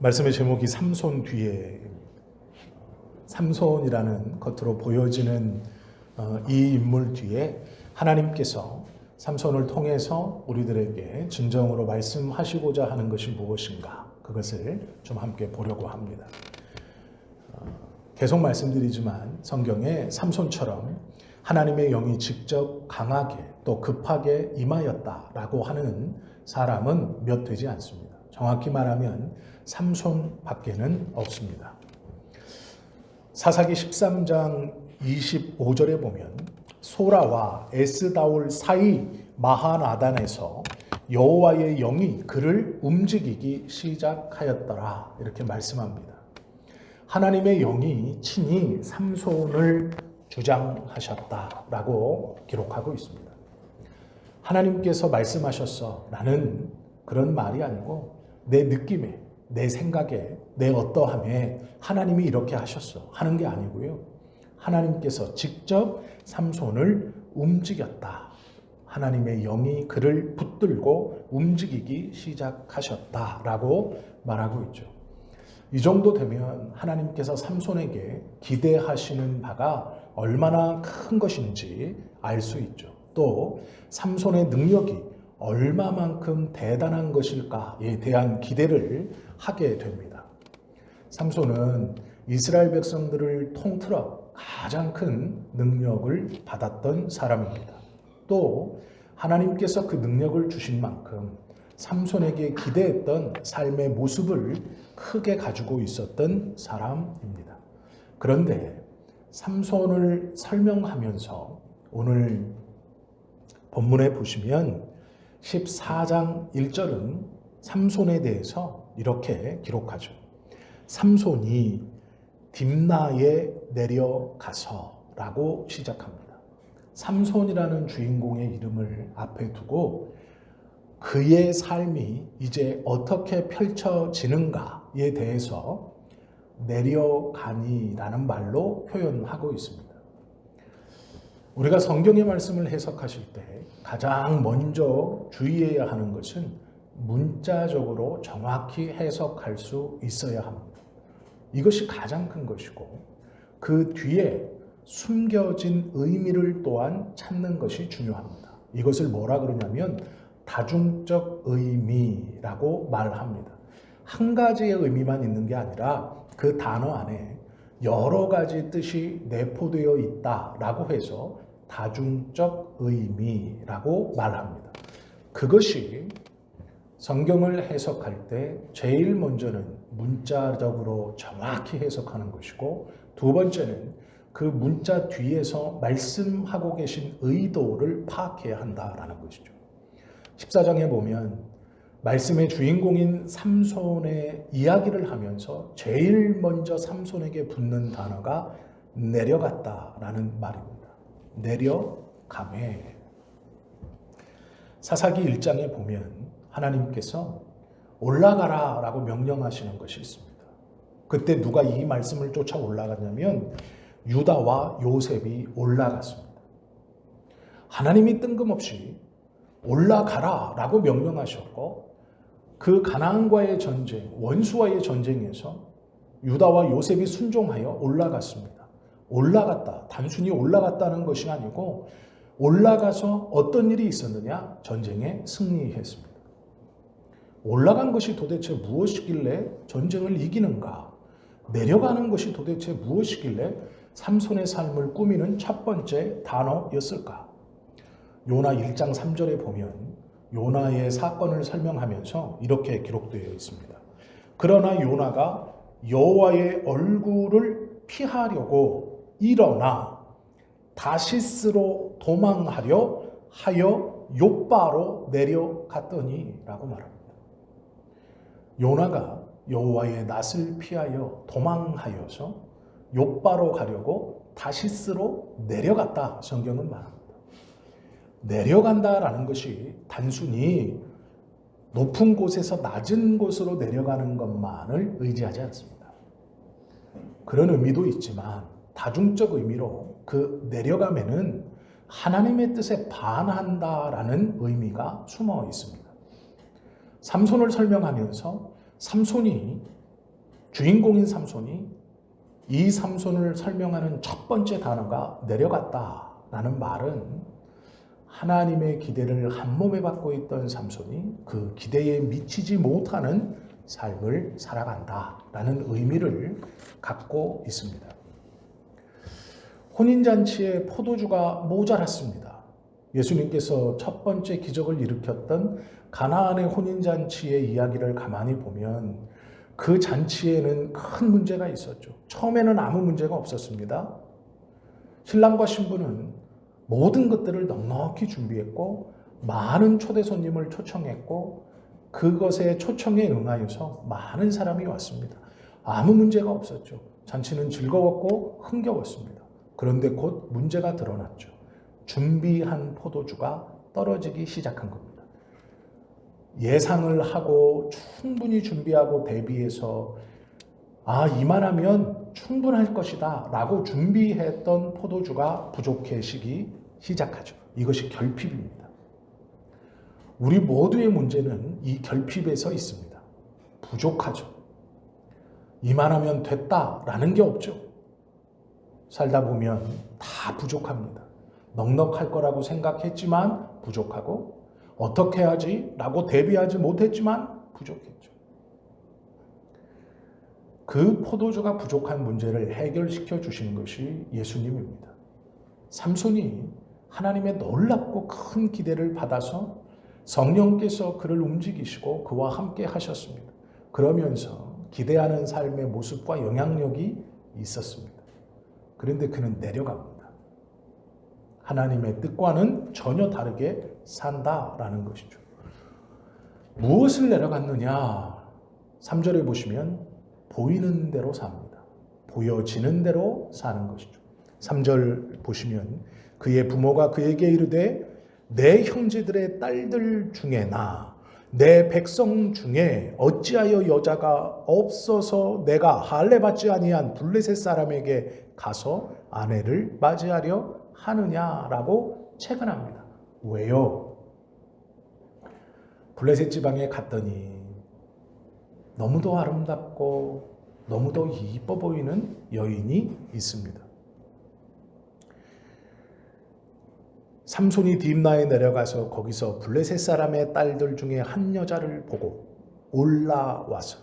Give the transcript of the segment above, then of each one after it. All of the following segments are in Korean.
말씀의 제목이 삼손 뒤에, 삼손이라는 겉으로 보여지는 이 인물 뒤에 하나님께서 삼손을 통해서 우리들에게 진정으로 말씀하시고자 하는 것이 무엇인가, 그것을 좀 함께 보려고 합니다. 계속 말씀드리지만 성경에 삼손처럼 하나님의 영이 직접 강하게 또 급하게 임하였다라고 하는 사람은 몇 되지 않습니다. 정확히 말하면 삼손밖에는 없습니다. 사사기 13장 25절에 보면 소라와 에스다올 사이 마하나단에서 여호와의 영이 그를 움직이기 시작하였더라, 이렇게 말씀합니다. 하나님의 영이 친히 삼손을 주장하셨다라고 기록하고 있습니다. 하나님께서 말씀하셨어, 라는 그런 말이 아니고 내 느낌에, 내 생각에, 내 어떠함에 하나님이 이렇게 하셨어 하는 게 아니고요. 하나님께서 직접 삼손을 움직였다. 하나님의 영이 그를 붙들고 움직이기 시작하셨다라고 말하고 있죠. 이 정도 되면 하나님께서 삼손에게 기대하시는 바가 얼마나 큰 것인지 알 수 있죠. 또 삼손의 능력이 얼마만큼 대단한 것일까에 대한 기대를 하게 됩니다. 삼손은 이스라엘 백성들을 통틀어 가장 큰 능력을 받았던 사람입니다. 또 하나님께서 그 능력을 주신 만큼 삼손에게 기대했던 삶의 모습을 크게 가지고 있었던 사람입니다. 그런데 삼손을 설명하면서 오늘 본문에 보시면 14장 1절은 삼손에 대해서 이렇게 기록하죠. 삼손이 딥나에 내려가서 라고 시작합니다. 삼손이라는 주인공의 이름을 앞에 두고 그의 삶이 이제 어떻게 펼쳐지는가에 대해서 내려가니라는 말로 표현하고 있습니다. 우리가 성경의 말씀을 해석하실 때 가장 먼저 주의해야 하는 것은 문자적으로 정확히 해석할 수 있어야 합니다. 이것이 가장 큰 것이고 그 뒤에 숨겨진 의미를 또한 찾는 것이 중요합니다. 이것을 뭐라 그러냐면 다중적 의미라고 말합니다. 한 가지의 의미만 있는 게 아니라 그 단어 안에 여러 가지 뜻이 내포되어 있다라고 해서 다중적 의미라고 말합니다. 그것이 성경을 해석할 때 제일 먼저는 문자적으로 정확히 해석하는 것이고, 두 번째는 그 문자 뒤에서 말씀하고 계신 의도를 파악해야 한다라는 것이죠. 14장에 보면 말씀의 주인공인 삼손의 이야기를 하면서 제일 먼저 삼손에게 붙는 단어가 내려갔다라는 말입니다. 내려가매. 사사기 1장에 보면 하나님께서 올라가라 라고 명령하시는 것이 있습니다. 그때 누가 이 말씀을 쫓아 올라갔냐면 유다와 요셉이 올라갔습니다. 하나님이 뜬금없이 올라가라 라고 명령하셨고, 그 가나안과의 전쟁, 원수와의 전쟁에서 유다와 요셉이 순종하여 올라갔습니다. 올라갔다, 단순히 올라갔다는 것이 아니고 올라가서 어떤 일이 있었느냐? 전쟁에 승리했습니다. 올라간 것이 도대체 무엇이길래 전쟁을 이기는가? 내려가는 것이 도대체 무엇이길래 삼손의 삶을 꾸미는 첫 번째 단어였을까? 요나 1장 3절에 보면 요나의 사건을 설명하면서 이렇게 기록되어 있습니다. 그러나 요나가 여호와의 얼굴을 피하려고 일어나 다시스로 도망하려 하여 욥바로 내려갔더니 라고 말합니다. 요나가 여호와의 낯을 피하여 도망하여서 욥바로 가려고 다시스로 내려갔다, 성경은 말합니다. 내려간다라는 것이 단순히 높은 곳에서 낮은 곳으로 내려가는 것만을 의지하지 않습니다. 그런 의미도 있지만 다중적 의미로 그 내려감에는 하나님의 뜻에 반한다라는 의미가 숨어 있습니다. 삼손을 설명하면서 삼손이 주인공인 삼손이 이 삼손을 설명하는 첫 번째 단어가 내려갔다라는 말은 하나님의 기대를 한 몸에 받고 있던 삼손이 그 기대에 미치지 못하는 삶을 살아간다라는 의미를 갖고 있습니다. 혼인잔치에 포도주가 모자랐습니다. 예수님께서 첫 번째 기적을 일으켰던 가나안의 혼인잔치의 이야기를 가만히 보면 그 잔치에는 큰 문제가 있었죠. 처음에는 아무 문제가 없었습니다. 신랑과 신부는 모든 것들을 넉넉히 준비했고 많은 초대 손님을 초청했고 그것에 초청에 응하여서 많은 사람이 왔습니다. 아무 문제가 없었죠. 잔치는 즐거웠고 흥겨웠습니다. 그런데 곧 문제가 드러났죠. 준비한 포도주가 떨어지기 시작한 겁니다. 예상을 하고 충분히 준비하고 대비해서 이만하면 충분할 것이다 라고 준비했던 포도주가 부족해지기 시작하죠. 이것이 결핍입니다. 우리 모두의 문제는 이 결핍에서 있습니다. 부족하죠. 이만하면 됐다라는 게 없죠. 살다 보면 다 부족합니다. 넉넉할 거라고 생각했지만 부족하고 어떻게 하지? 라고 대비하지 못했지만 부족했죠. 그 포도주가 부족한 문제를 해결시켜 주시는 것이 예수님입니다. 삼손이 하나님의 놀랍고 큰 기대를 받아서 성령께서 그를 움직이시고 그와 함께 하셨습니다. 그러면서 기대하는 삶의 모습과 영향력이 있었습니다. 그런데 그는 내려갑니다. 하나님의 뜻과는 전혀 다르게 산다라는 것이죠. 무엇을 내려갔느냐? 3절에 보시면 보이는 대로 삽니다. 보여지는 대로 사는 것이죠. 3절 보시면 그의 부모가 그에게 이르되 내 형제들의 딸들 중에 내 백성 중에 어찌하여 여자가 없어서 내가 할례받지 아니한 블레셋 사람에게 가서 아내를 맞이하려 하느냐라고 채근합니다. 왜요? 블레셋 지방에 갔더니 너무도 아름답고 너무도 이뻐 보이는 여인이 있습니다. 삼손이 딥나에 내려가서 거기서 블레셋 사람의 딸들 중에 한 여자를 보고 올라와서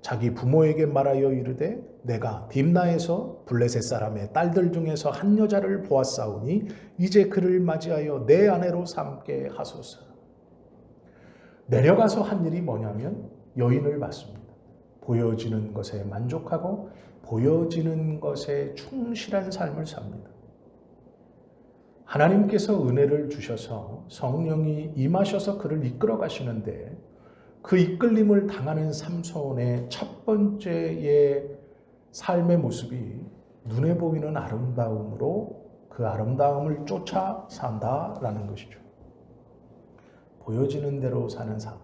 자기 부모에게 말하여 이르되 내가 딥나에서 블레셋 사람의 딸들 중에서 한 여자를 보았사오니 이제 그를 맞이하여 내 아내로 삼게 하소서. 내려가서 한 일이 뭐냐면 여인을 봤습니다. 보여지는 것에 만족하고 보여지는 것에 충실한 삶을 삽니다. 하나님께서 은혜를 주셔서 성령이 임하셔서 그를 이끌어 가시는데 그 이끌림을 당하는 삼손의 첫 번째의 삶의 모습이 눈에 보이는 아름다움으로 그 아름다움을 쫓아 산다라는 것이죠. 보여지는 대로 사는 삶.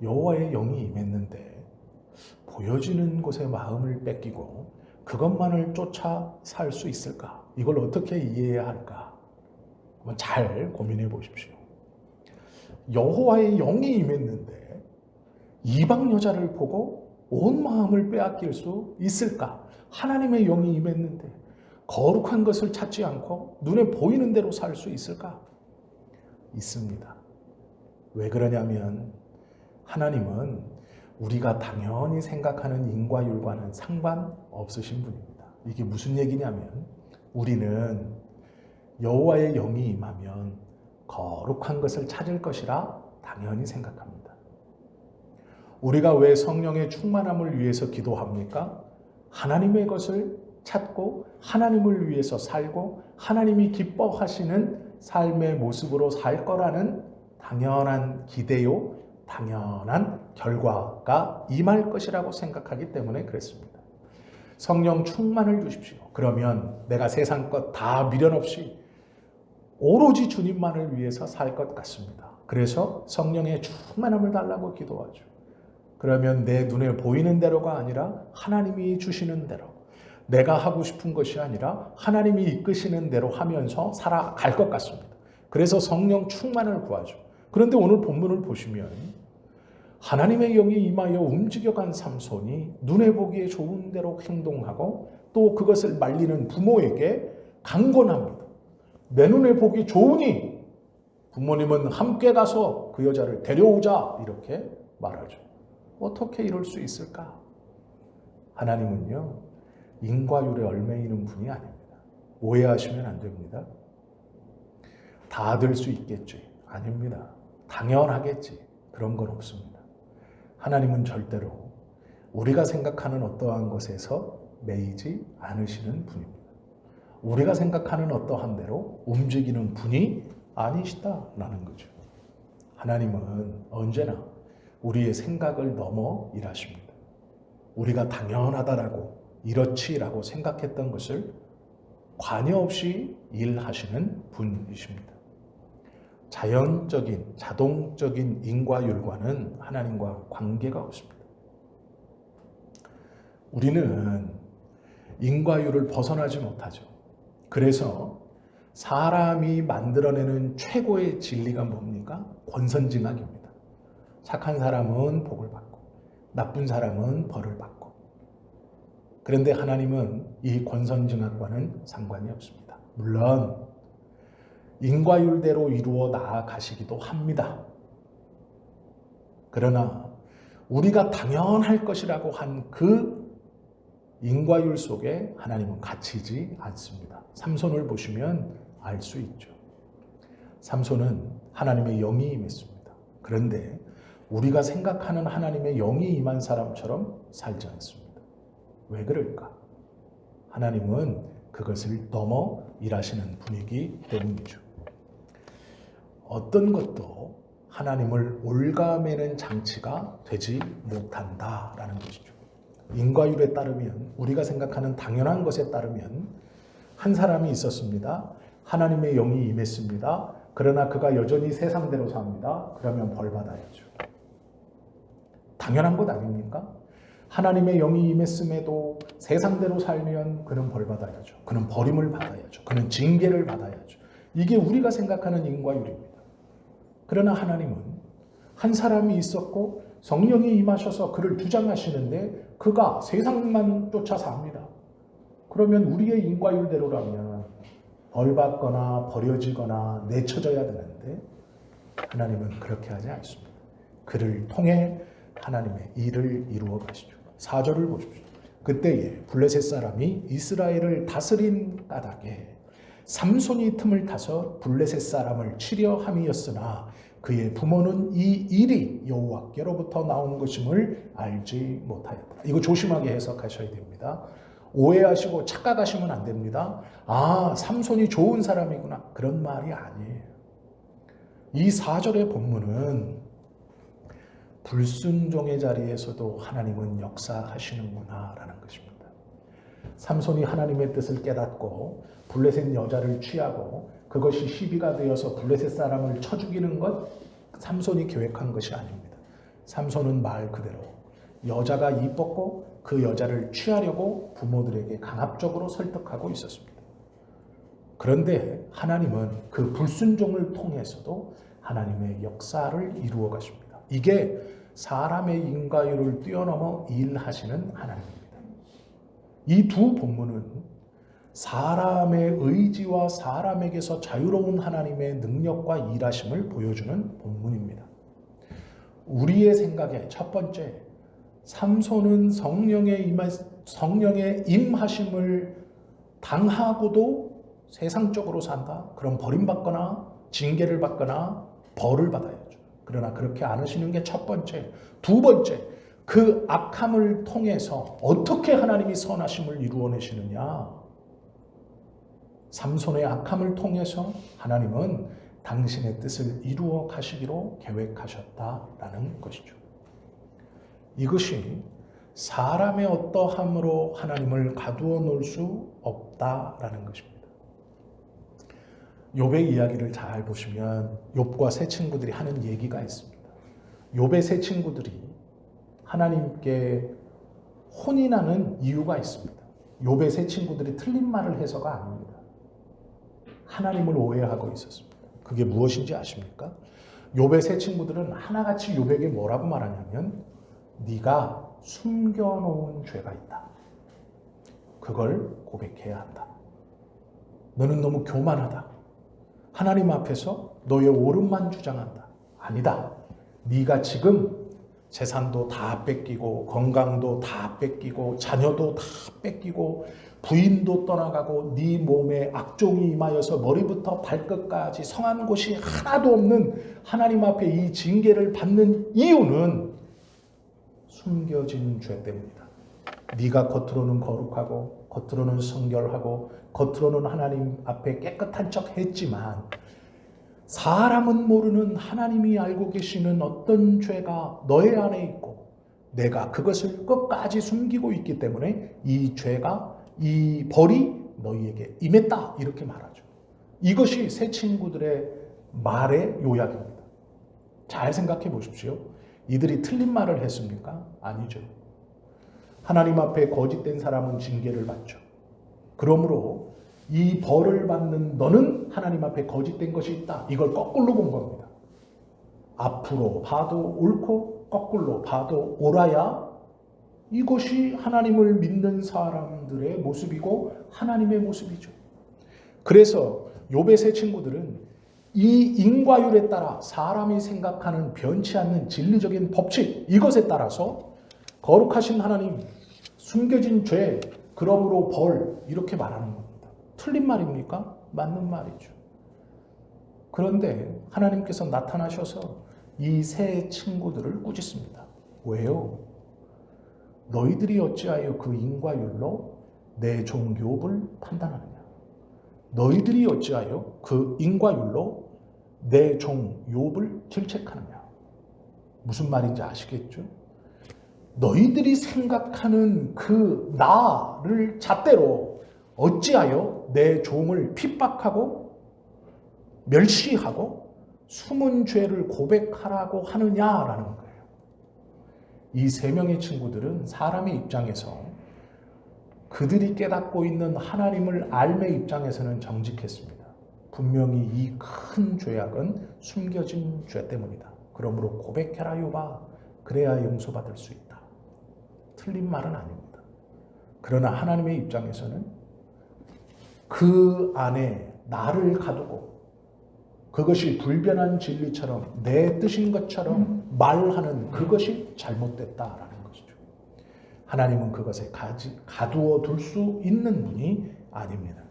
여호와의 영이 임했는데 보여지는 곳에 마음을 뺏기고 그것만을 쫓아 살 수 있을까? 이걸 어떻게 이해해야 할까? 한번 잘 고민해 보십시오. 여호와의 영이 임했는데 이방 여자를 보고 온 마음을 빼앗길 수 있을까? 하나님의 영이 임했는데 거룩한 것을 찾지 않고 눈에 보이는 대로 살 수 있을까? 있습니다. 왜 그러냐면 하나님은 우리가 당연히 생각하는 인과율과는 상관없으신 분입니다. 이게 무슨 얘기냐면 우리는 여호와의 영이 임하면 거룩한 것을 찾을 것이라 당연히 생각합니다. 우리가 왜 성령의 충만함을 위해서 기도합니까? 하나님의 것을 찾고 하나님을 위해서 살고 하나님이 기뻐하시는 삶의 모습으로 살 거라는 당연한 기대요, 당연한 결과가 임할 것이라고 생각하기 때문에 그랬습니다. 성령 충만을 주십시오. 그러면 내가 세상 것 다 미련 없이 오로지 주님만을 위해서 살 것 같습니다. 그래서 성령의 충만함을 달라고 기도하죠. 그러면 내 눈에 보이는 대로가 아니라 하나님이 주시는 대로, 내가 하고 싶은 것이 아니라 하나님이 이끄시는 대로 하면서 살아갈 것 같습니다. 그래서 성령 충만을 구하죠. 그런데 오늘 본문을 보시면 하나님의 영이 임하여 움직여간 삼손이 눈에 보기에 좋은 대로 행동하고 또 그것을 말리는 부모에게 강권합니다. 내 눈에 보기 좋으니 부모님은 함께 가서 그 여자를 데려오자 이렇게 말하죠. 어떻게 이럴 수 있을까? 하나님은요, 인과율에 얽매이는 분이 아닙니다. 오해하시면 안 됩니다. 다 될 수 있겠지. 아닙니다. 당연하겠지. 그런 건 없습니다. 하나님은 절대로 우리가 생각하는 어떠한 것에서 매이지 않으시는 분입니다. 우리가 생각하는 어떠한 대로 움직이는 분이 아니시다라는 거죠. 하나님은 언제나 우리의 생각을 넘어 일하십니다. 우리가 당연하다라고 이렇지라고 생각했던 것을 관여 없이 일하시는 분이십니다. 자연적인, 자동적인 인과율과는 하나님과 관계가 없습니다. 우리는 인과율을 벗어나지 못하죠. 그래서 사람이 만들어내는 최고의 진리가 뭡니까? 권선징악입니다. 착한 사람은 복을 받고 나쁜 사람은 벌을 받고. 그런데 하나님은 이 권선징악과는 상관이 없습니다. 물론 인과율대로 이루어 나아가시기도 합니다. 그러나 우리가 당연할 것이라고 한 그 인과율 속에 하나님은 갇히지 않습니다. 삼손을 보시면 알 수 있죠. 삼손은 하나님의 영이 임했습니다. 그런데 우리가 생각하는 하나님의 영이 임한 사람처럼 살지 않습니다. 왜 그럴까? 하나님은 그것을 넘어 일하시는 분이기 때문이죠. 어떤 것도 하나님을 올가매는 장치가 되지 못한다라는 것이죠. 인과율에 따르면, 우리가 생각하는 당연한 것에 따르면 한 사람이 있었습니다. 하나님의 영이 임했습니다. 그러나 그가 여전히 세상대로 삽니다. 그러면 벌 받아야죠. 당연한 것 아닙니까? 하나님의 영이 임했음에도 세상대로 살면 그는 벌 받아야죠. 그는 버림을 받아야죠. 그는 징계를 받아야죠. 이게 우리가 생각하는 인과율입니다. 그러나 하나님은 한 사람이 있었고 성령이 임하셔서 그를 주장하시는데 그가 세상만 쫓아 삽니다. 그러면 우리의 인과율대로라면 벌받거나 버려지거나 내쳐져야 되는데 하나님은 그렇게 하지 않습니다. 그를 통해 하나님의 일을 이루어 가시죠. 4절을 보십시오. 그때에 블레셋 사람이 이스라엘을 다스린 까닭에 삼손이 틈을 타서 블레셋 사람을 치려 함이었으나 그의 부모는 이 일이 여호와께로부터 나온 것임을 알지 못하였다. 이거 조심하게 해석하셔야 됩니다. 오해하시고 착각하시면 안 됩니다. 아, 삼손이 좋은 사람이구나. 그런 말이 아니에요. 이 4절의 본문은 불순종의 자리에서도 하나님은 역사하시는구나 라는 것입니다. 삼손이 하나님의 뜻을 깨닫고 블레셋 여자를 취하고 그것이 시비가 되어서 블레셋 사람을 쳐 죽이는 것, 삼손이 계획한 것이 아닙니다. 삼손은 말 그대로 여자가 이뻤고 그 여자를 취하려고 부모들에게 강압적으로 설득하고 있었습니다. 그런데 하나님은 그 불순종을 통해서도 하나님의 역사를 이루어 가십니다. 이게 사람의 인과율을 뛰어넘어 일하시는 하나님입니다. 이 두 본문은 사람의 의지와 사람에게서 자유로운 하나님의 능력과 일하심을 보여주는 본문입니다. 우리의 생각에 첫 번째, 삼손은 성령의 임하심을 당하고도 세상적으로 산다. 그럼 버림받거나 징계를 받거나 벌을 받아야죠. 그러나 그렇게 안 하시는 게 첫 번째. 두 번째, 그 악함을 통해서 어떻게 하나님이 선하심을 이루어내시느냐. 삼손의 악함을 통해서 하나님은 당신의 뜻을 이루어 가시기로 계획하셨다라는 것이죠. 이것이 사람의 어떠함으로 하나님을 가두어 놓을 수 없다라는 것입니다. 욥의 이야기를 잘 보시면 욥과 세 친구들이 하는 얘기가 있습니다. 욥의 세 친구들이 하나님께 혼인하는 이유가 있습니다. 욥의 세 친구들이 틀린 말을 해서가 아닙니다. 하나님을 오해하고 있었습니다. 그게 무엇인지 아십니까? 욥의 세 친구들은 하나같이 욥에게 뭐라고 말하냐면 네가 숨겨놓은 죄가 있다. 그걸 고백해야 한다. 너는 너무 교만하다. 하나님 앞에서 너의 옳음만 주장한다. 아니다. 네가 지금 재산도 다 뺏기고 건강도 다 뺏기고 자녀도 다 뺏기고 부인도 떠나가고 네 몸에 악종이 임하여서 머리부터 발끝까지 성한 곳이 하나도 없는 하나님 앞에 이 징계를 받는 이유는 숨겨진 죄 때문이다. 네가 겉으로는 거룩하고 겉으로는 성결하고 겉으로는 하나님 앞에 깨끗한 척 했지만 사람은 모르는 하나님이 알고 계시는 어떤 죄가 너의 안에 있고 내가 그것을 끝까지 숨기고 있기 때문에 이 죄가 이 벌이 너희에게 임했다 이렇게 말하죠. 이것이 세 친구들의 말의 요약입니다. 잘 생각해 보십시오. 이들이 틀린 말을 했습니까? 아니죠. 하나님 앞에 거짓된 사람은 징계를 받죠. 그러므로 이 벌을 받는 너는 하나님 앞에 거짓된 것이 있다. 이걸 거꾸로 본 겁니다. 앞으로 봐도 옳고 거꾸로 봐도 옳아야 이것이 하나님을 믿는 사람들의 모습이고 하나님의 모습이죠. 그래서 욥의 세 친구들은 이 인과율에 따라 사람이 생각하는 변치 않는 진리적인 법칙 이것에 따라서 거룩하신 하나님, 숨겨진 죄, 그러므로 벌 이렇게 말하는 겁니다. 틀린 말입니까? 맞는 말이죠. 그런데 하나님께서 나타나셔서 이 세 친구들을 꾸짖습니다. 왜요? 너희들이 어찌하여 그 인과율로 내 종 욥을 판단하느냐? 너희들이 어찌하여 그 인과율로 내 종 욥을 질책하느냐? 무슨 말인지 아시겠죠? 너희들이 생각하는 그 나를 잣대로 어찌하여 내 종을 핍박하고 멸시하고 숨은 죄를 고백하라고 하느냐라는 거예요. 이 세 명의 친구들은 사람의 입장에서 그들이 깨닫고 있는 하나님을 알의 입장에서는 정직했습니다. 분명히 이 큰 죄악은 숨겨진 죄 때문이다. 그러므로 고백해라 욥아. 그래야 용서받을 수 있다. 틀린 말은 아닙니다. 그러나 하나님의 입장에서는 그 안에 나를 가두고 그것이 불변한 진리처럼 내 뜻인 것처럼 말하는 그것이 잘못됐다라는 것이죠. 하나님은 그것에 가두어 둘 수 있는 분이 아닙니다.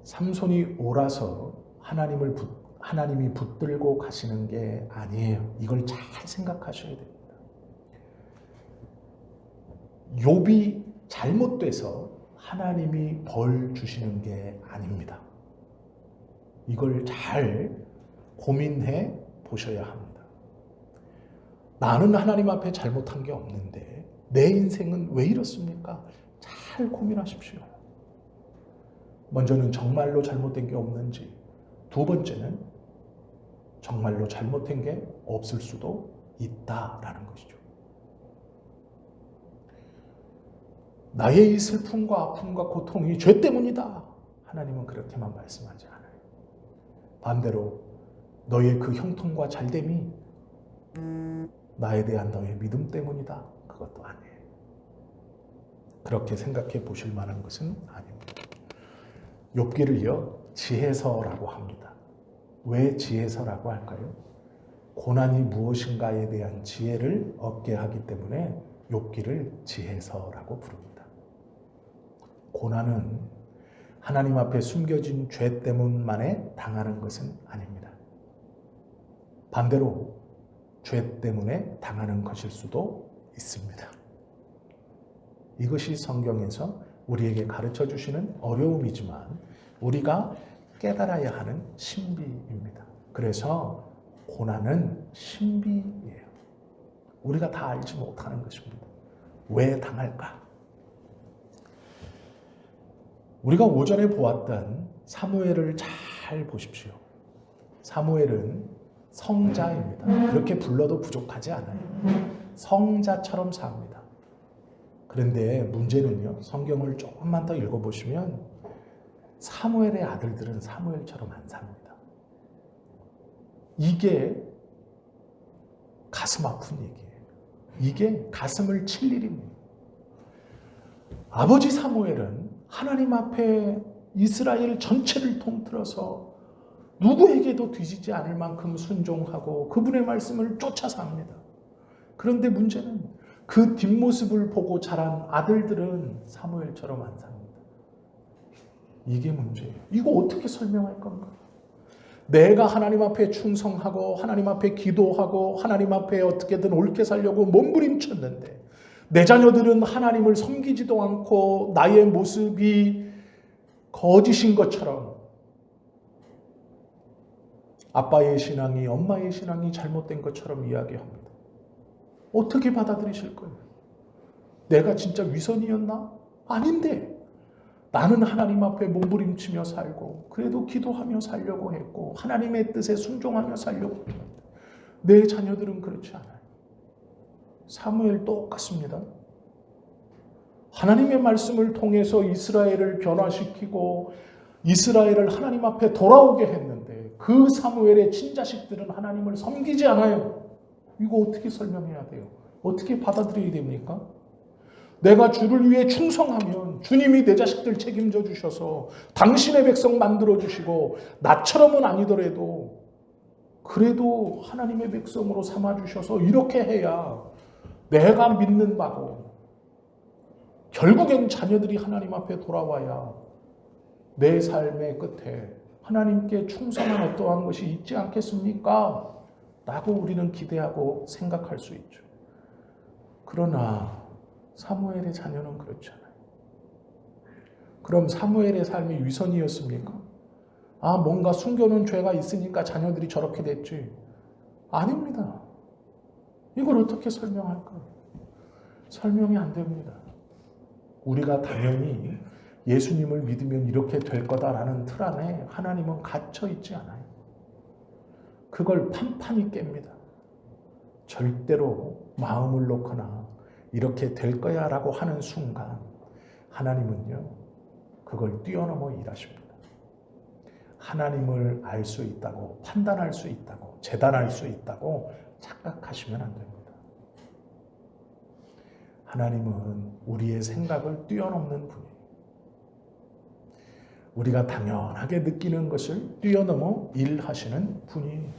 삼손이 옳아서 하나님이 붙들고 가시는 게 아니에요. 이걸 잘 생각하셔야 됩니다. 욥이 잘못돼서 하나님이 벌 주시는 게 아닙니다. 이걸 잘 고민해 보셔야 합니다. 나는 하나님 앞에 잘못한 게 없는데 내 인생은 왜 이렇습니까? 잘 고민하십시오. 먼저는 정말로 잘못된 게 없는지, 두 번째는 정말로 잘못된 게 없을 수도 있다라는 것이죠. 나의 이 슬픔과 아픔과 고통이 죄 때문이다. 하나님은 그렇게만 말씀하지 않아요. 반대로 너의 그 형통과 잘됨이 나에 대한 너의 믿음 때문이다. 그것도 아니에요. 그렇게 생각해 보실 만한 것은 아닙니다. 욥기를요 지혜서라고 합니다. 왜 지혜서라고 할까요? 고난이 무엇인가에 대한 지혜를 얻게 하기 때문에 욥기를 지혜서라고 부릅니다. 고난은 하나님 앞에 숨겨진 죄 때문만에 당하는 것은 아닙니다. 반대로 죄 때문에 당하는 것일 수도 있습니다. 이것이 성경에서 우리에게 가르쳐 주시는 어려움이지만 우리가 깨달아야 하는 신비입니다. 그래서 고난은 신비예요. 우리가 다 알지 못하는 것입니다. 왜 당할까? 우리가 오전에 보았던 사무엘을 잘 보십시오. 사무엘은 성자입니다. 그렇게 불러도 부족하지 않아요. 성자처럼 삽니다. 그런데 문제는요, 성경을 조금만 더 읽어보시면 사무엘의 아들들은 사무엘처럼 안 삽니다. 이게 가슴 아픈 얘기예요. 이게 가슴을 칠 일입니다. 아버지 사무엘은 하나님 앞에 이스라엘 전체를 통틀어서 누구에게도 뒤지지 않을 만큼 순종하고 그분의 말씀을 쫓아 삽니다. 그런데 문제는 그 뒷모습을 보고 자란 아들들은 사무엘처럼 안 삽니다. 이게 문제예요. 이거 어떻게 설명할 건가? 내가 하나님 앞에 충성하고 하나님 앞에 기도하고 하나님 앞에 어떻게든 옳게 살려고 몸부림쳤는데 내 자녀들은 하나님을 섬기지도 않고 나의 모습이 거짓인 것처럼 아빠의 신앙이 엄마의 신앙이 잘못된 것처럼 이야기합니다. 어떻게 받아들이실 거예요? 내가 진짜 위선이었나? 아닌데 나는 하나님 앞에 몸부림치며 살고 그래도 기도하며 살려고 했고 하나님의 뜻에 순종하며 살려고 했는데 내 자녀들은 그렇지 않아요. 사무엘 똑같습니다. 하나님의 말씀을 통해서 이스라엘을 변화시키고 이스라엘을 하나님 앞에 돌아오게 했는데 그 사무엘의 친자식들은 하나님을 섬기지 않아요. 이거 어떻게 설명해야 돼요? 어떻게 받아들여야 됩니까? 내가 주를 위해 충성하면 주님이 내 자식들 책임져 주셔서 당신의 백성 만들어 주시고 나처럼은 아니더라도 그래도 하나님의 백성으로 삼아 주셔서 이렇게 해야 내가 믿는 바고 결국엔 자녀들이 하나님 앞에 돌아와야 내 삶의 끝에 하나님께 충성한 어떠한 것이 있지 않겠습니까? 라고 우리는 기대하고 생각할 수 있죠. 그러나 사무엘의 자녀는 그렇지 않아요. 그럼 사무엘의 삶이 위선이었습니까? 뭔가 숨겨놓은 죄가 있으니까 자녀들이 저렇게 됐지. 아닙니다. 이걸 어떻게 설명할까요? 설명이 안 됩니다. 우리가 당연히 예수님을 믿으면 이렇게 될 거다라는 틀 안에 하나님은 갇혀 있지 않아요. 그걸 판판히 깹니다. 절대로 마음을 놓거나 이렇게 될 거야 라고 하는 순간 하나님은요 그걸 뛰어넘어 일하십니다. 하나님을 알 수 있다고 판단할 수 있다고 재단할 수 있다고 착각하시면 안 됩니다. 하나님은 우리의 생각을 뛰어넘는 분이에요. 우리가 당연하게 느끼는 것을 뛰어넘어 일하시는 분이에요.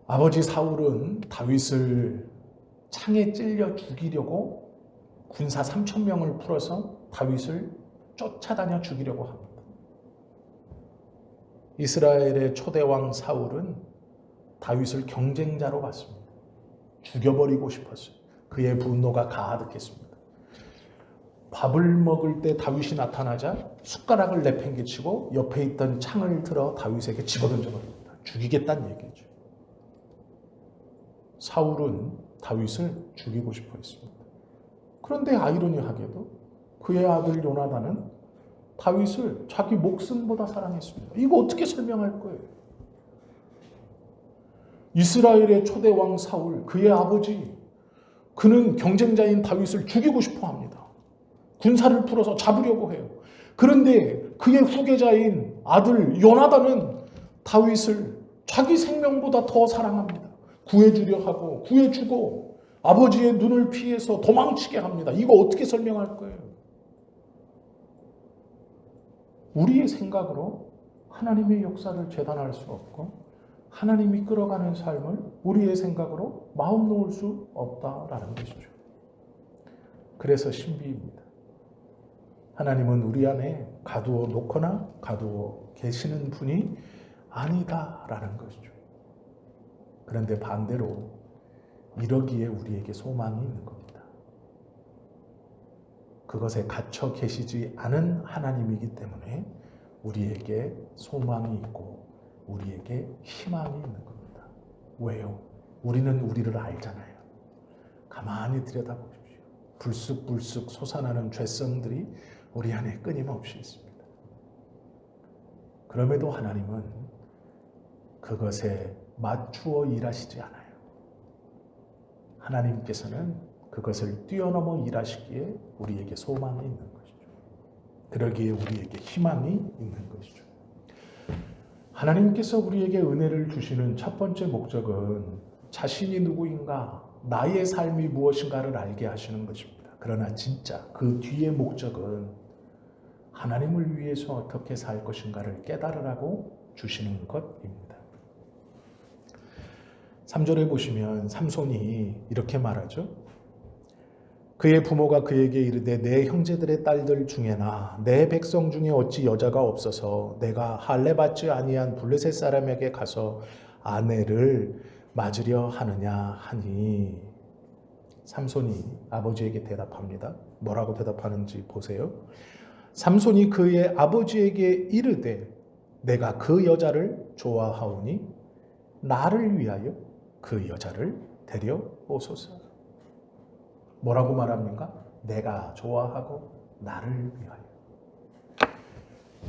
아버지 사울은 다윗을 창에 찔려 죽이려고 군사 3,000명을 풀어서 다윗을 쫓아다녀 죽이려고 합니다. 이스라엘의 초대왕 사울은 다윗을 경쟁자로 봤습니다. 죽여버리고 싶었어요. 그의 분노가 가득했습니다. 밥을 먹을 때 다윗이 나타나자 숟가락을 내팽개치고 옆에 있던 창을 들어 다윗에게 집어던져버립니다. 죽이겠다는 얘기죠. 사울은 다윗을 죽이고 싶어 했습니다. 그런데 아이러니하게도 그의 아들 요나단은 다윗을 자기 목숨보다 사랑했습니다. 이거 어떻게 설명할 거예요? 이스라엘의 초대왕 사울, 그의 아버지, 그는 경쟁자인 다윗을 죽이고 싶어 합니다. 군사를 풀어서 잡으려고 해요. 그런데 그의 후계자인 아들 요나단은 다윗을 자기 생명보다 더 사랑합니다. 구해주려 하고 구해주고 아버지의 눈을 피해서 도망치게 합니다. 이거 어떻게 설명할 거예요? 우리의 생각으로 하나님의 역사를 재단할 수 없고 하나님이 끌어가는 삶을 우리의 생각으로 마음 놓을 수 없다라는 것이죠. 그래서 신비입니다. 하나님은 우리 안에 가두어 놓거나 가두어 계시는 분이 아니다라는 것이죠. 그런데 반대로 이러기에 우리에게 소망이 있는 겁니다. 그것에 갇혀 계시지 않은 하나님이기 때문에 우리에게 소망이 있고 우리에게 희망이 있는 겁니다. 왜요? 우리는 우리를 알잖아요. 가만히 들여다보십시오. 불쑥불쑥 솟아나는 죄성들이 우리 안에 끊임없이 있습니다. 그럼에도 하나님은 그것에 맞추어 일하시지 않아요. 하나님께서는 그것을 뛰어넘어 일하시기에 우리에게 소망이 있는 것이죠. 그러기에 우리에게 희망이 있는 것이죠. 하나님께서 우리에게 은혜를 주시는 첫 번째 목적은 자신이 누구인가, 나의 삶이 무엇인가를 알게 하시는 것입니다. 그러나 진짜 그 뒤의 목적은 하나님을 위해서 어떻게 살 것인가를 깨달으라고 주시는 것입니다. 3절에 보시면 삼손이 이렇게 말하죠. 그의 부모가 그에게 이르되 내 형제들의 딸들 중에나 내 백성 중에 어찌 여자가 없어서 내가 할례 받지 아니한 블레셋 사람에게 가서 아내를 맞으려 하느냐 하니, 삼손이 아버지에게 대답합니다. 뭐라고 대답하는지 보세요. 삼손이 그의 아버지에게 이르되 내가 그 여자를 좋아하오니 나를 위하여 그 여자를 데려오소서. 뭐라고 말합니까? 내가 좋아하고 나를 위하여.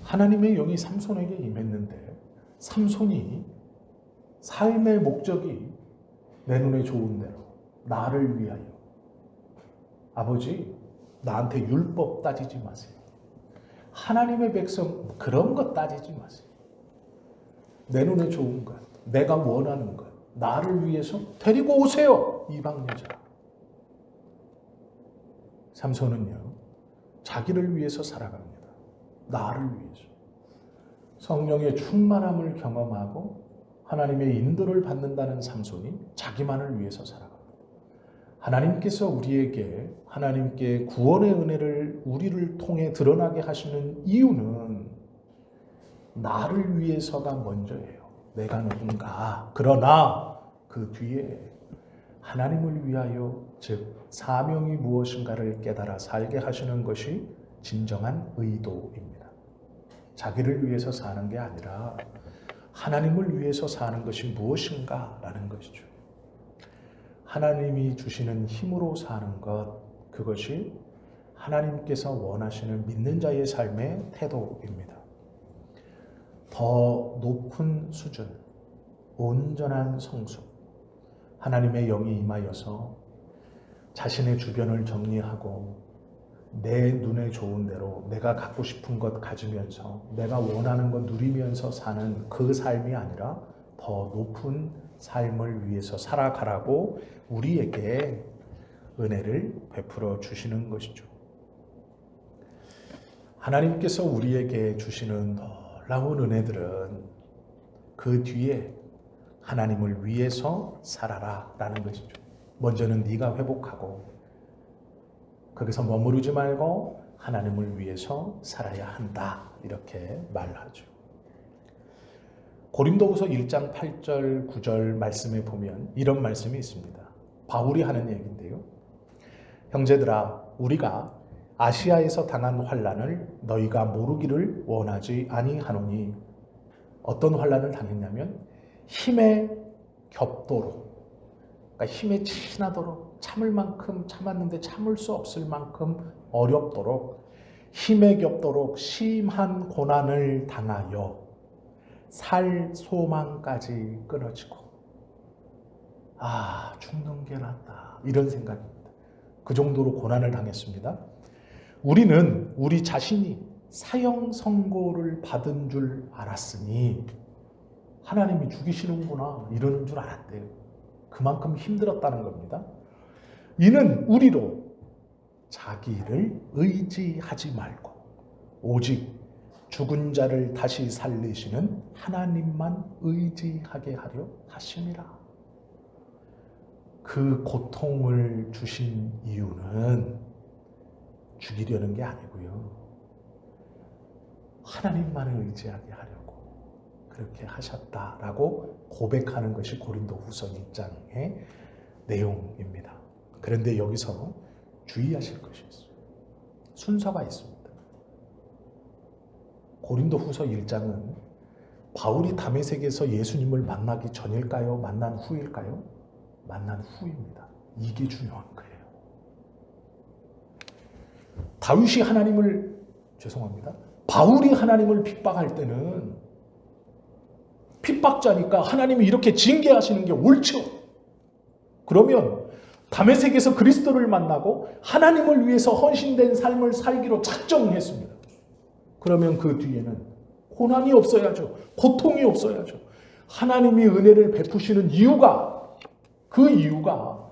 하나님의 영이 삼손에게 임했는데 삼손이 삶의 목적이 내 눈에 좋은 대로 나를 위하여. 아버지, 나한테 율법 따지지 마세요. 하나님의 백성 그런 것 따지지 마세요. 내 눈에 좋은 것, 내가 원하는 것, 나를 위해서 데리고 오세요. 이방 여자. 삼손은요, 자기를 위해서 살아갑니다. 나를 위해서. 성령의 충만함을 경험하고 하나님의 인도를 받는다는 삼손이 자기만을 위해서 살아갑니다. 하나님께서 우리에게 하나님께 구원의 은혜를 우리를 통해 드러나게 하시는 이유는 나를 위해서가 먼저예요. 내가 누군가. 그러나 그 뒤에 하나님을 위하여, 즉 사명이 무엇인가를 깨달아 살게 하시는 것이 진정한 의도입니다. 자기를 위해서 사는 게 아니라 하나님을 위해서 사는 것이 무엇인가라는 것이죠. 하나님이 주시는 힘으로 사는 것, 그것이 하나님께서 원하시는 믿는 자의 삶의 태도입니다. 더 높은 수준, 온전한 성숙, 하나님의 영이 임하여서 자신의 주변을 정리하고 내 눈에 좋은 대로 내가 갖고 싶은 것 가지면서 내가 원하는 것 누리면서 사는 그 삶이 아니라 더 높은 삶을 위해서 살아가라고 우리에게 은혜를 베풀어 주시는 것이죠. 하나님께서 우리에게 주시는 놀라운 은혜들은 그 뒤에 하나님을 위해서 살아라 라는 것이죠. 먼저는 네가 회복하고 거기서 머무르지 말고 하나님을 위해서 살아야 한다, 이렇게 말하죠. 고린도후서 1장 8절 9절 말씀에 보면 이런 말씀이 있습니다. 바울이 하는 얘기인데요. 형제들아, 우리가 아시아에서 당한 환난을 너희가 모르기를 원하지 아니하노니. 어떤 환난을 당했냐면 힘에 겹도록, 그러니까 힘에 친하도록, 참을 만큼 참았는데 참을 수 없을 만큼 어렵도록, 힘에 겹도록 심한 고난을 당하여 살 소망까지 끊어지고, 죽는 게 낫다, 이런 생각입니다. 그 정도로 고난을 당했습니다. 우리는 우리 자신이 사형 선고를 받은 줄 알았으니 하나님이 죽이시는구나 이러는 줄 알았대요. 그만큼 힘들었다는 겁니다. 이는 우리로 자기를 의지하지 말고 오직 죽은 자를 다시 살리시는 하나님만 의지하게 하려 하심이라. 그 고통을 주신 이유는 죽이려는 게 아니고요, 하나님만을 의지하게 하려고 그렇게 하셨다라고 고백하는 것이 고린도후서 1장의 내용입니다. 그런데 여기서 주의하실 것이 있어요. 순서가 있습니다. 고린도후서 1장은 바울이 다메섹에서 예수님을 만나기 전일까요? 만난 후일까요? 만난 후입니다. 이게 중요한 거예요. 바울이 하나님을 핍박할 때는 핍박자니까 하나님이 이렇게 징계하시는 게 옳죠. 그러면 다메섹에서 그리스도를 만나고 하나님을 위해서 헌신된 삶을 살기로 작정했습니다. 그러면 그 뒤에는 고난이 없어야죠. 고통이 없어야죠. 하나님이 은혜를 베푸시는 이유가, 그 이유가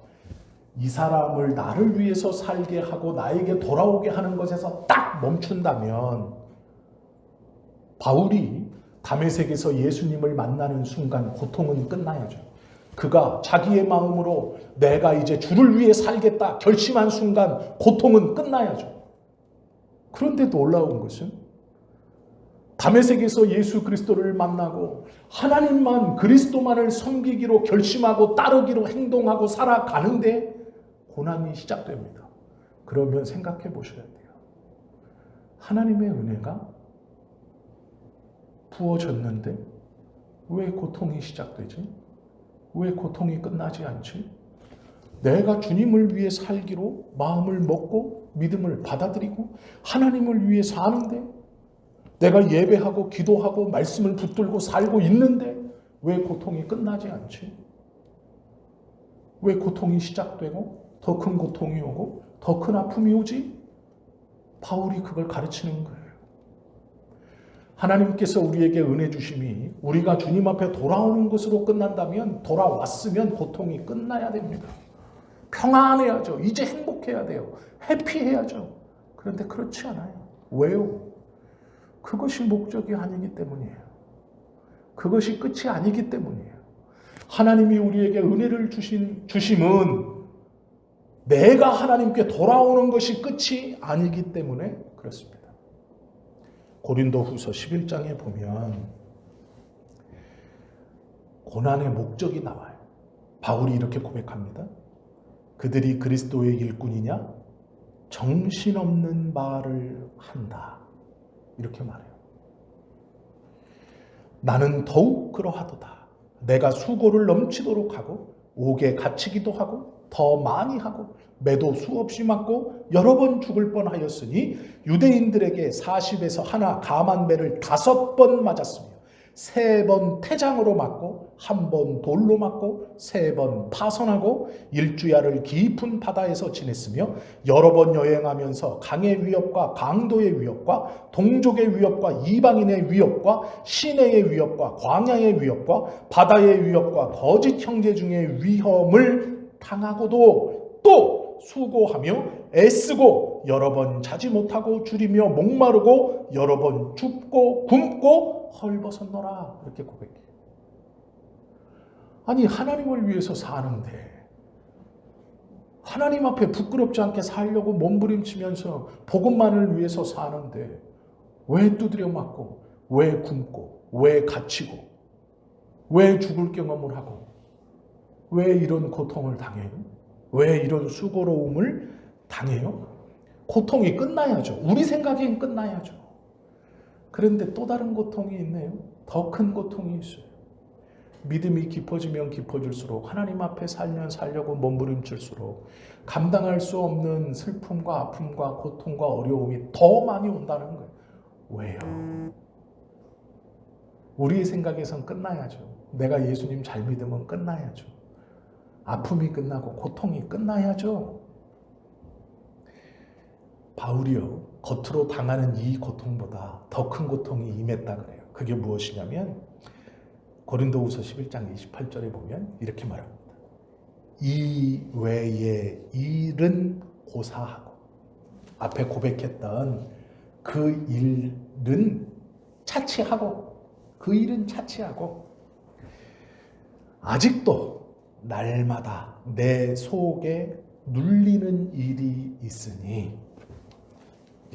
이 사람을 나를 위해서 살게 하고 나에게 돌아오게 하는 것에서 딱 멈춘다면, 바울이 다메섹에서 예수님을 만나는 순간 고통은 끝나야죠. 그가 자기의 마음으로 내가 이제 주를 위해 살겠다 결심한 순간 고통은 끝나야죠. 그런데 놀라운 것은 다메섹에서 예수 그리스도를 만나고 하나님만, 그리스도만을 섬기기로 결심하고 따르기로 행동하고 살아가는데 고난이 시작됩니다. 그러면 생각해 보셔야 돼요. 하나님의 은혜가 부어졌는데 왜 고통이 시작되지? 왜 고통이 끝나지 않지? 내가 주님을 위해 살기로 마음을 먹고 믿음을 받아들이고 하나님을 위해 사는데, 내가 예배하고 기도하고 말씀을 붙들고 살고 있는데 왜 고통이 끝나지 않지? 왜 고통이 시작되고 더 큰 고통이 오고 더 큰 아픔이 오지? 바울이 그걸 가르치는 거예요. 하나님께서 우리에게 은혜 주심이 우리가 주님 앞에 돌아오는 것으로 끝난다면, 돌아왔으면 고통이 끝나야 됩니다. 평안해야죠. 이제 행복해야 돼요. 해피해야죠. 그런데 그렇지 않아요. 왜요? 그것이 목적이 아니기 때문이에요. 그것이 끝이 아니기 때문이에요. 하나님이 우리에게 은혜를 주심은 내가 하나님께 돌아오는 것이 끝이 아니기 때문에 그렇습니다. 고린도후서 11장에 보면 고난의 목적이 나와요. 바울이 이렇게 고백합니다. 그들이 그리스도의 일꾼이냐? 정신없는 말을 한다. 이렇게 말해요. 나는 더욱 그러하도다. 내가 수고를 넘치도록 하고 옥에 갇히기도 하고 더 많이 하고 매도 수없이 맞고 여러 번 죽을 뻔하였으니 유대인들에게 40에서 하나 감한 매를 5번 맞았으며 3번 태장으로 맞고 1번 돌로 맞고 3번 파선하고 일주야를 깊은 바다에서 지냈으며 여러 번 여행하면서 강의 위협과 강도의 위협과 동족의 위협과 이방인의 위협과 시내의 위협과 광야의 위협과 바다의 위협과 거짓 형제 중의 위험을 당하고도 또 수고하며 애쓰고 여러 번 자지 못하고 줄이며 목마르고 여러 번 춥고 굶고 헐벗었노라. 이렇게 고백해요. 아니, 하나님을 위해서 사는데, 하나님 앞에 부끄럽지 않게 살려고 몸부림치면서 복음만을 위해서 사는데 왜 두드려 맞고 왜 굶고 왜 갇히고 왜 죽을 경험을 하고 왜 이런 고통을 당해요? 왜 이런 수고로움을 당해요? 고통이 끝나야죠. 우리 생각엔 끝나야죠. 그런데 또 다른 고통이 있네요. 더 큰 고통이 있어요. 믿음이 깊어지면 깊어질수록, 하나님 앞에 살면 살려고 몸부림칠수록 감당할 수 없는 슬픔과 아픔과 고통과 어려움이 더 많이 온다는 거예요. 왜요? 우리의 생각에선 끝나야죠. 내가 예수님 잘 믿으면 끝나야죠. 아픔이 끝나고 고통이 끝나야죠. 바울이요, 겉으로 당하는 이 고통보다 더 큰 고통이 임했다 그래요. 그게 무엇이냐면 고린도후서 11장 28절에 보면 이렇게 말합니다. 이 외의 일은 고사하고, 앞에 고백했던 그 일은 차치하고, 그 일은 차치하고 아직도 날마다 내 속에 눌리는 일이 있으니,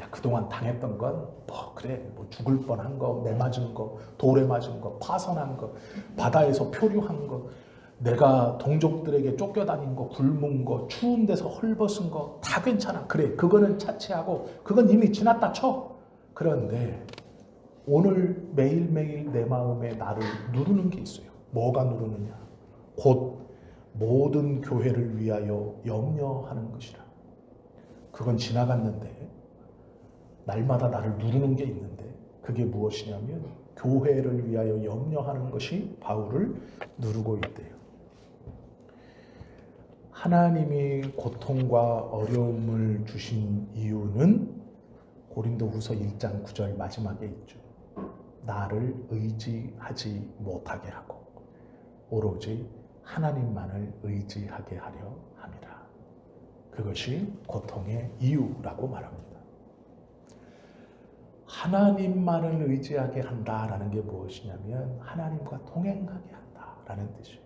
야, 그동안 당했던 건 그래, 죽을 뻔한 거, 매 맞은 거, 돌에 맞은 거, 파선한 거, 바다에서 표류한 거, 내가 동족들에게 쫓겨다닌 거, 굶은 거, 추운 데서 헐벗은 거 다 괜찮아. 그래, 그거는 차치하고 그건 이미 지났다 쳐. 그런데 오늘 매일매일 내 마음에 나를 누르는 게 있어요. 뭐가 누르느냐? 곧 모든 교회를 위하여 염려하는 것이라. 그건 지나갔는데 날마다 나를 누르는 게 있는데, 그게 무엇이냐면 교회를 위하여 염려하는 것이 바울을 누르고 있대요. 하나님이 고통과 어려움을 주신 이유는 고린도후서 1장 9절 마지막에 있죠. 나를 의지하지 못하게 하고 오로지 하나님만을 의지하게 하려 함이라. 그것이 고통의 이유라고 말합니다. 하나님만을 의지하게 한다라는 게 무엇이냐면 하나님과 동행하게 한다라는 뜻이에요.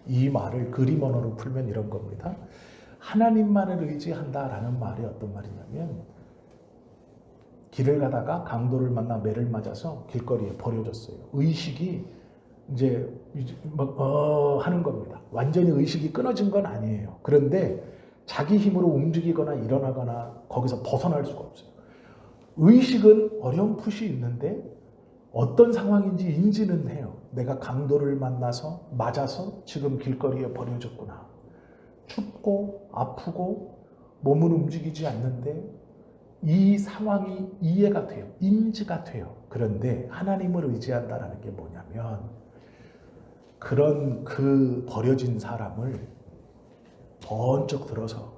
이 말을 그림 언어로 풀면 이런 겁니다. 하나님만을 의지한다라는 말이 어떤 말이냐면 길을 가다가 강도를 만나 매를 맞아서 길거리에 버려졌어요. 의식이 이제 하는 겁니다. 완전히 의식이 끊어진 건 아니에요. 그런데 자기 힘으로 움직이거나 일어나거나 거기서 벗어날 수가 없어요. 의식은 어렴풋이 있는데 어떤 상황인지 인지는 해요. 내가 강도를 만나서 맞아서 지금 길거리에 버려졌구나. 춥고 아프고 몸은 움직이지 않는데 이 상황이 이해가 돼요. 인지가 돼요. 그런데 하나님을 의지한다는 게 뭐냐면 그런 그 버려진 사람을 번쩍 들어서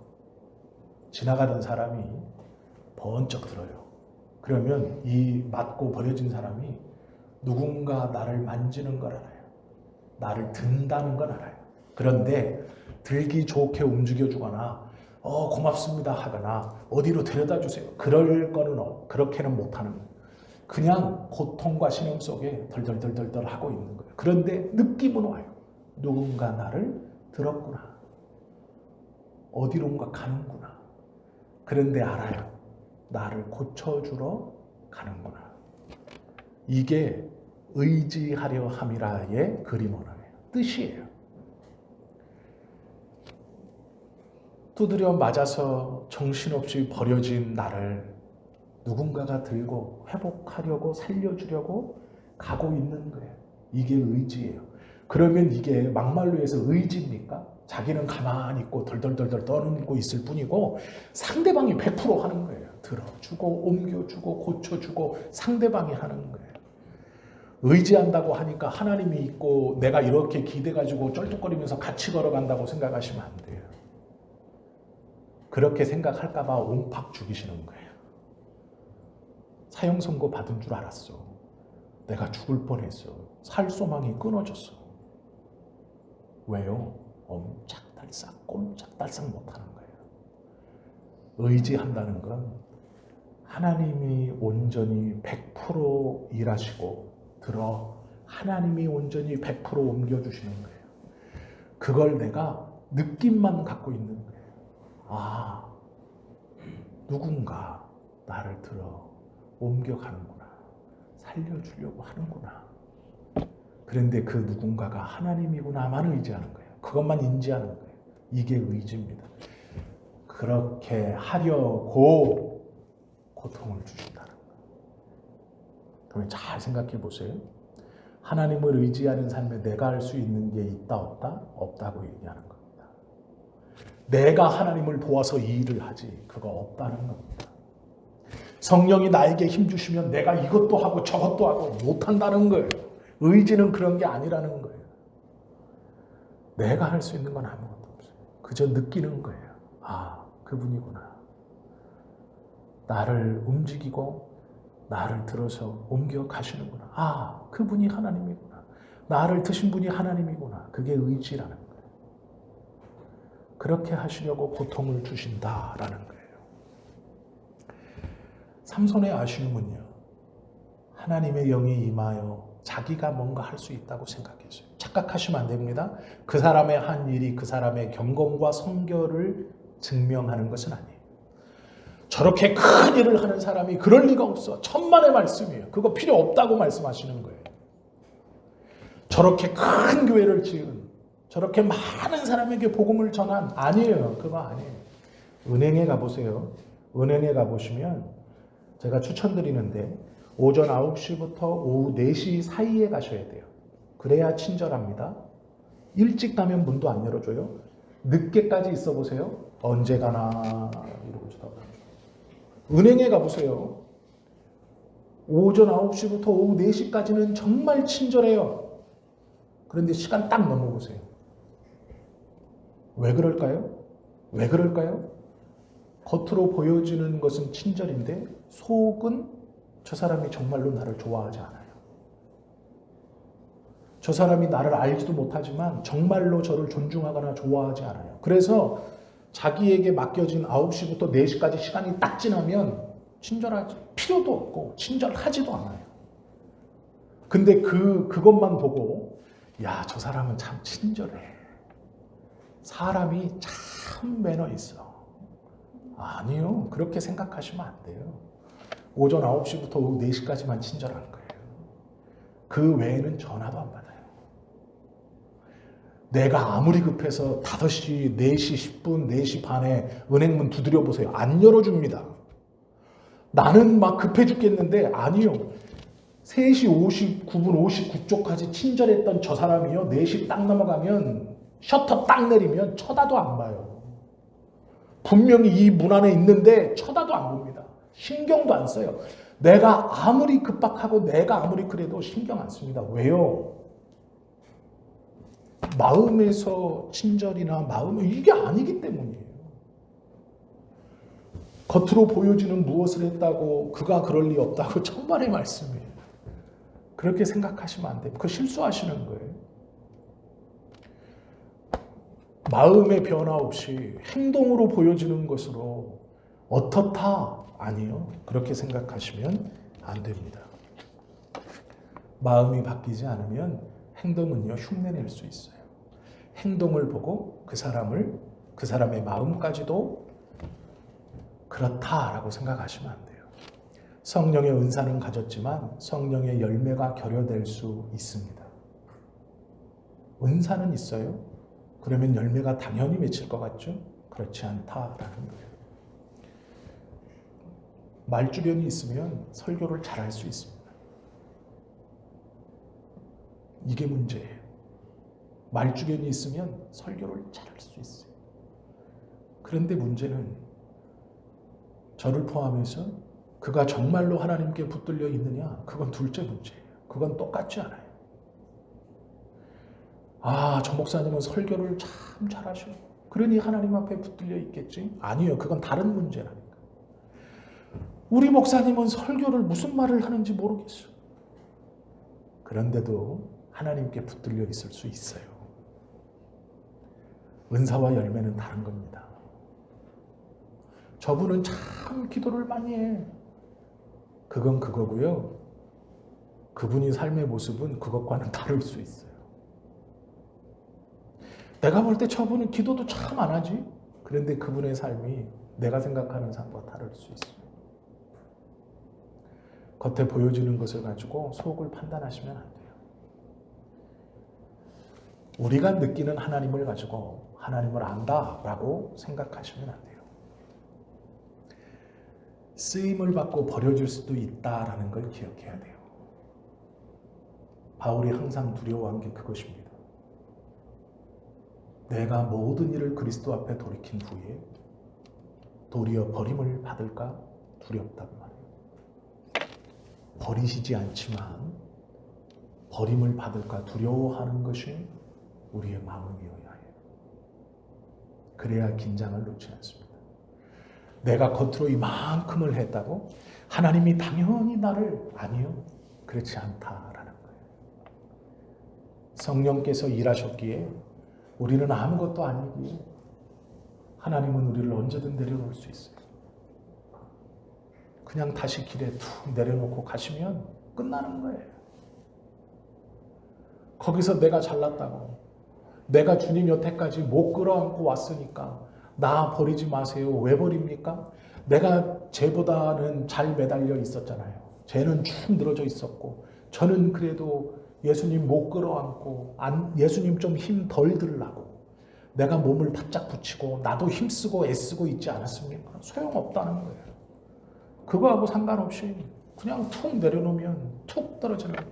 지나가던 사람이 번쩍 들어요. 그러면 이 맞고 버려진 사람이 누군가 나를 만지는 걸 알아요. 나를 든다는 걸 알아요. 그런데 들기 좋게 움직여주거나 고맙습니다 하거나 어디로 데려다 주세요. 그럴 거는 그렇게는 못하는 거예요. 그냥 고통과 신음 속에 덜덜덜덜 하고 있는 거예요. 그런데 느낌은 와요. 누군가 나를 들었구나. 어디론가 가는구나. 그런데 알아요. 나를 고쳐주러 가는구나. 이게 의지하려 함이라의 그림 언어예요. 뜻이에요. 두드려 맞아서 정신없이 버려진 나를 누군가가 들고 회복하려고 살려주려고 가고 있는 거예요. 이게 의지예요. 그러면 이게 막말로 해서 의지입니까? 자기는 가만히 있고 덜덜덜덜 떠는고 있을 뿐이고 상대방이 100% 하는 거예요. 들어주고 옮겨주고 고쳐주고 상대방이 하는 거예요. 의지한다고 하니까 하나님이 있고 내가 이렇게 기대가지고 쩔뚝거리면서 같이 걸어간다고 생각하시면 안 돼요. 그렇게 생각할까 봐 옹팍 죽이시는 거예요. 사형 선고 받은 줄 알았어. 내가 죽을 뻔했어. 살 소망이 끊어졌어. 왜요? 옴짝달싹 꼼짝달싹 못하는 거예요. 의지한다는 건 하나님이 온전히 100% 일하시고 하나님이 온전히 100% 옮겨주시는 거예요. 그걸 내가 느낌만 갖고 있는 거예요. 아, 누군가 나를 옮겨가는구나. 살려주려고 하는구나. 그런데 그 누군가가 하나님이구나만 의지하는 거예요. 그것만 인지하는 거예요. 이게 의지입니다. 그렇게 하려고 고통을 주신다는 거예요. 그러면 잘 생각해 보세요. 하나님을 의지하는 삶에 내가 할 수 있는 게 있다 없다? 없다고 얘기하는 겁니다. 내가 하나님을 도와서 이 일을 하지 그거 없다는 겁니다. 성령이 나에게 힘주시면 내가 이것도 하고 저것도 하고 못한다는 거예요. 의지는 그런 게 아니라는 거예요. 내가 할 수 있는 건 아무것도 없어요. 그저 느끼는 거예요. 아, 그분이구나. 나를 움직이고 나를 들어서 옮겨 가시는구나. 아, 그분이 하나님이구나. 나를 드신 분이 하나님이구나. 그게 의지라는 거예요. 그렇게 하시려고 고통을 주신다라는 거예요. 삼손의 아쉬움은요. 하나님의 영이 임하여 자기가 뭔가 할 수 있다고 생각했어요. 착각하시면 안 됩니다. 그 사람의 한 일이 그 사람의 경건과 성결을 증명하는 것은 아니에요. 저렇게 큰 일을 하는 사람이 그럴 리가 없어. 천만의 말씀이에요. 그거 필요 없다고 말씀하시는 거예요. 저렇게 큰 교회를 지은, 저렇게 많은 사람에게 복음을 전한, 아니에요. 그거 아니에요. 은행에 가보세요. 은행에 가보시면 제가 추천드리는데 오전 9시부터 오후 4시 사이에 가셔야 돼요. 그래야 친절합니다. 일찍 가면 문도 안 열어줘요. 늦게까지 있어 보세요. 언제 가나 이러고 쳐다봐요. 은행에 가보세요. 오전 9시부터 오후 4시까지는 정말 친절해요. 그런데 시간 딱 넘어보세요. 왜 그럴까요? 왜 그럴까요? 겉으로 보여지는 것은 친절인데 속은 저 사람이 정말로 나를 좋아하지 않아요. 저 사람이 나를 알지도 못하지만 정말로 저를 존중하거나 좋아하지 않아요. 그래서 자기에게 맡겨진 9시부터 4시까지 시간이 딱 지나면 친절하지 필요도 없고 친절하지도 않아요. 근데 그것만 보고 야, 저 사람은 참 친절해. 사람이 참 매너 있어. 아니요. 그렇게 생각하시면 안 돼요. 오전 9시부터 오후 4시까지만 친절한 거예요. 그 외에는 전화도 안 받아요. 내가 아무리 급해서 5시, 4시 10분, 4시 반에 은행문 두드려 보세요. 안 열어줍니다. 나는 막 급해 죽겠는데 아니요. 3시 59분, 59초까지 친절했던 저 사람이요. 4시 딱 넘어가면 셔터 딱 내리면 쳐다도 안 봐요. 분명히 이 문 안에 있는데 쳐다도 안 봅니다. 신경도 안 써요. 내가 아무리 급박하고 내가 아무리 그래도 신경 안 씁니다. 왜요? 마음에서 친절이나 이게 아니기 때문이에요. 겉으로 보여지는 무엇을 했다고 그가 그럴 리 없다고 정말의 말씀이에요. 그렇게 생각하시면 안 돼요. 그거 실수하시는 거예요. 마음의 변화 없이 행동으로 보여지는 것으로 어떻다? 아니요. 그렇게 생각하시면 안 됩니다. 마음이 바뀌지 않으면 행동은요, 흉내낼 수 있어요. 행동을 보고 그 사람의 마음까지도 그렇다라고 생각하시면 안 돼요. 성령의 은사는 가졌지만 성령의 열매가 결여될 수 있습니다. 은사는 있어요. 그러면 열매가 당연히 맺힐 것 같죠? 그렇지 않다라는 거예요. 말주변이 있으면 설교를 잘할 수 있습니다. 이게 문제예요. 말주변이 있으면 설교를 잘할 수 있어요. 그런데 문제는 저를 포함해서 그가 정말로 하나님께 붙들려 있느냐? 그건 둘째 문제예요. 그건 똑같지 않아요. 아, 저 목사님은 설교를 참 잘하셔. 그러니 하나님 앞에 붙들려 있겠지? 아니요. 그건 다른 문제라니까. 우리 목사님은 설교를 무슨 말을 하는지 모르겠어. 그런데도 하나님께 붙들려 있을 수 있어요. 은사와 열매는 다른 겁니다. 저분은 참 기도를 많이 해. 그건 그거고요. 그분이 삶의 모습은 그것과는 다를 수 있어요. 내가 볼 때 저분은 기도도 참 안 하지. 그런데 그분의 삶이 내가 생각하는 삶과 다를 수 있어요. 겉에 보여지는 것을 가지고 속을 판단하시면 안 돼요. 우리가 느끼는 하나님을 가지고 하나님을 안다라고 생각하시면 안 돼요. 쓰임을 받고 버려질 수도 있다라는 걸 기억해야 돼요. 바울이 항상 두려워한 게 그것입니다. 내가 모든 일을 그리스도 앞에 돌이킨 후에 도리어 버림을 받을까 두렵단 말이에요. 버리시지 않지만 버림을 받을까 두려워하는 것이 우리의 마음이어야 해요. 그래야 긴장을 놓지 않습니다. 내가 겉으로 이만큼을 했다고 하나님이 당연히 나를 아니요. 그렇지 않다라는 거예요. 성령께서 일하셨기에 우리는 아무것도 아니기에 하나님은 우리를 언제든 내려놓을 수 있어요. 그냥 다시 길에 툭 내려놓고 가시면 끝나는 거예요. 거기서 내가 잘났다고 내가 주님 여태까지 못 끌어안고 왔으니까 나 버리지 마세요. 왜 버립니까? 내가 쟤보다는 잘 매달려 있었잖아요. 쟤는 쭉 늘어져 있었고 저는 그래도 예수님 못 끌어안고 예수님 좀 힘 덜 들라고 내가 몸을 바짝 붙이고 나도 힘쓰고 애쓰고 있지 않았습니까? 소용없다는 거예요. 그거하고 상관없이 그냥 툭 내려놓으면 툭 떨어지는 거예요.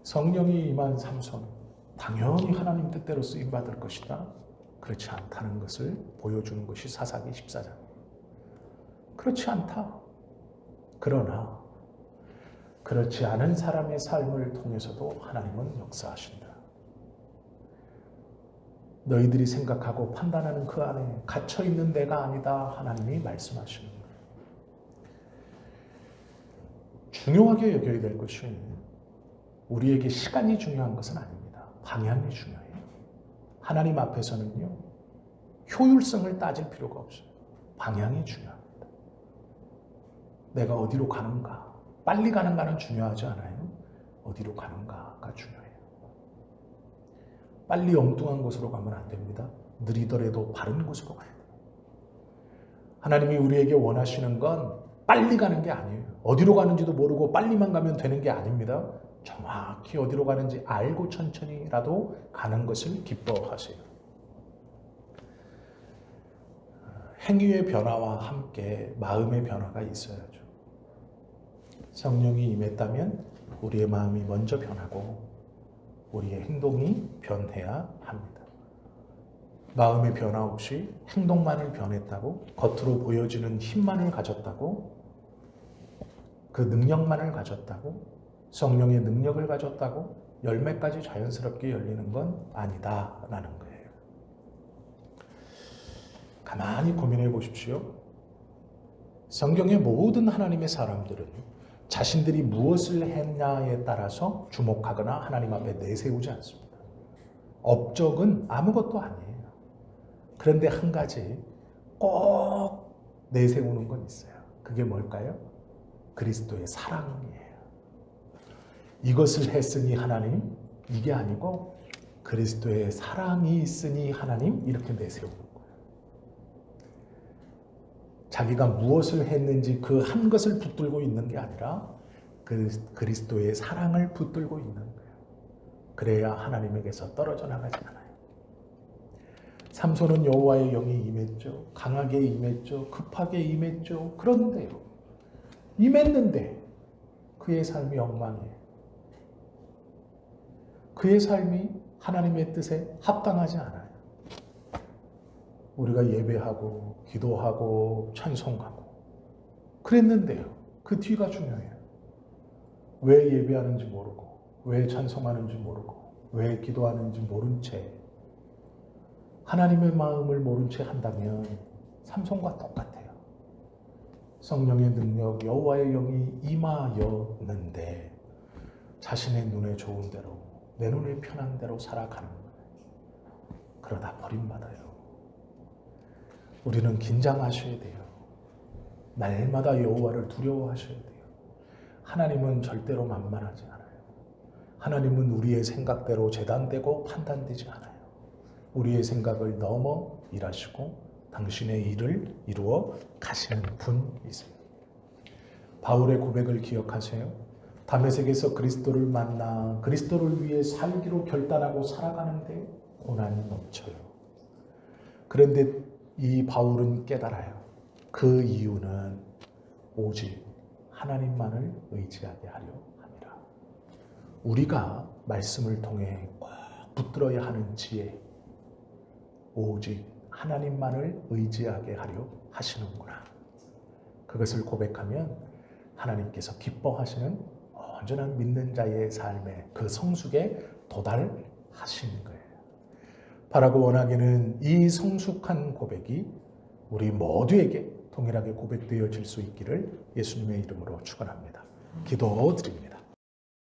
성령이 임한 삼손 당연히 하나님 뜻대로 쓰임받을 것이다. 그렇지 않다는 것을 보여주는 것이 사사기 14장. 그렇지 않다. 그러나 그렇지 않은 사람의 삶을 통해서도 하나님은 역사하신다. 너희들이 생각하고 판단하는 그 안에 갇혀있는 내가 아니다. 하나님이 말씀하시는 거예요. 중요하게 여겨야 될 것이 우리에게 시간이 중요한 것은 아닙니다. 방향이 중요해요. 하나님 앞에서는요, 효율성을 따질 필요가 없어요. 방향이 중요합니다. 내가 어디로 가는가, 빨리 가는가는 중요하지 않아요. 어디로 가는가가 중요해요. 빨리 엉뚱한 곳으로 가면 안 됩니다. 느리더라도 바른 곳으로 가야 돼요. 하나님이 우리에게 원하시는 건 빨리 가는 게 아니에요. 어디로 가는지도 모르고 빨리만 가면 되는 게 아닙니다. 정확히 어디로 가는지 알고 천천히라도 가는 것을 기뻐하세요. 행위의 변화와 함께 마음의 변화가 있어야죠. 성령이 임했다면 우리의 마음이 먼저 변하고 우리의 행동이 변해야 합니다. 마음의 변화 없이 행동만을 변했다고, 겉으로 보여지는 힘만을 가졌다고, 그 능력만을 가졌다고, 성령의 능력을 가졌다고 열매까지 자연스럽게 열리는 건 아니다라는 거예요. 가만히 고민해 보십시오. 성경의 모든 하나님의 사람들은 자신들이 무엇을 했냐에 따라서 주목하거나 하나님 앞에 내세우지 않습니다. 업적은 아무것도 아니에요. 그런데 한 가지 꼭 내세우는 건 있어요. 그게 뭘까요? 그리스도의 사랑이에요. 이것을 했으니 하나님, 이게 아니고 그리스도의 사랑이 있으니 하나님, 이렇게 내세우는 거예요. 자기가 무엇을 했는지 그 한 것을 붙들고 있는 게 아니라 그리스도의 사랑을 붙들고 있는 거예요. 그래야 하나님에게서 떨어져 나가지 않아요. 삼손은 여호와의 영이 임했죠. 강하게 임했죠. 급하게 임했죠. 그런데요, 임했는데 그의 삶이 엉망이에요. 그의 삶이 하나님의 뜻에 합당하지 않아요. 우리가 예배하고 기도하고 찬송하고 그랬는데요, 그 뒤가 중요해요. 왜 예배하는지 모르고, 왜 찬송하는지 모르고, 왜 기도하는지 모른 채 하나님의 마음을 모른 채 한다면 삼손과 똑같아요. 성령의 능력, 여호와의 영이 임하였는데 자신의 눈에 좋은 대로, 내 눈에 편한 대로 살아가는 거예요. 그러다 버림받아요. 우리는 긴장하셔야 돼요. 날마다 여호와를 두려워하셔야 돼요. 하나님은 절대로 만만하지 않아요. 하나님은 우리의 생각대로 재단되고 판단되지 않아요. 우리의 생각을 넘어 일하시고 당신의 일을 이루어 가시는 분이세요. 바울의 고백을 기억하세요. 다메섹에서 그리스도를 만나 그리스도를 위해 살기로 결단하고 살아가는데 고난이 넘쳐요. 그런데 이 바울은 깨달아요. 그 이유는 오직 하나님만을 의지하게 하려 합니다. 우리가 말씀을 통해 꼭 붙들어야 하는 지혜, 오직 하나님만을 의지하게 하려 하시는구나. 그것을 고백하면 하나님께서 기뻐하시는 온전한 믿는 자의 삶의 그 성숙에 도달하시는 거예요. 바라고 원하기는 이 성숙한 고백이 우리 모두에게 동일하게 고백되어질 수 있기를 예수님의 이름으로 축원합니다. 기도드립니다.